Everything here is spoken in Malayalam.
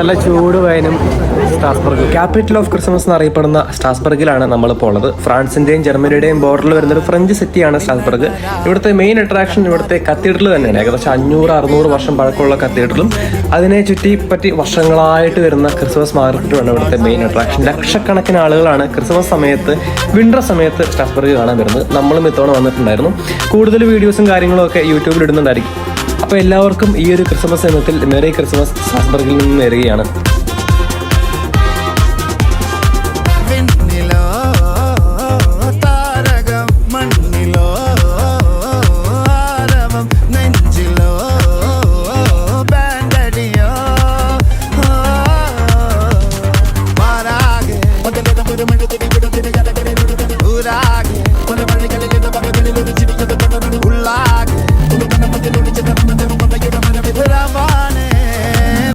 നല്ല ചൂട് വൈനും സ്ട്രാസ്ബർഗ്, ക്യാപിറ്റൽ ഓഫ് ക്രിസ്മസ് എന്നറിയപ്പെടുന്ന സ്ട്രാസ്ബർഗിലാണ് നമ്മളിപ്പോൾ ഉള്ളത്. ഫ്രാൻസിന്റെയും ജർമ്മനിയുടെയും ബോർഡറിൽ വരുന്ന ഒരു ഫ്രഞ്ച് സിറ്റിയാണ് സ്ട്രാസ്ബർഗ്. ഇവിടുത്തെ മെയിൻ അട്രാക്ഷൻ ഇവിടുത്തെ കത്തീഡ്രൽ തന്നെയാണ്. ഏകദേശം 500-600 വർഷം പഴക്കമുള്ള കത്തീഡ്രലും അതിനെ ചുറ്റിപ്പറ്റി വർഷങ്ങളായിട്ട് വരുന്ന ക്രിസ്മസ് മാർക്കറ്റുമാണ് ഇവിടുത്തെ മെയിൻ അട്രാക്ഷൻ. ലക്ഷക്കണക്കിന് ആളുകളാണ് ക്രിസ്മസ് സമയത്ത്, വിന്റർ സമയത്ത് സ്ട്രാസ്ബർഗ് കാണാൻ വരുന്നത്. നമ്മളും ഇത്തവണ വന്നിട്ടുണ്ടായിരുന്നു. കൂടുതൽ വീഡിയോസും കാര്യങ്ങളും ഒക്കെ യൂട്യൂബിൽ ഇടുന്നുണ്ടായിരിക്കും. അപ്പോൾ എല്ലാവർക്കും ഈ ഒരു ക്രിസ്മസ് ദിനത്തിൽ മെറി ക്രിസ്മസ് സ്ട്രാസ്ബർഗിൽ നിന്ന് നേരുകയാണ്.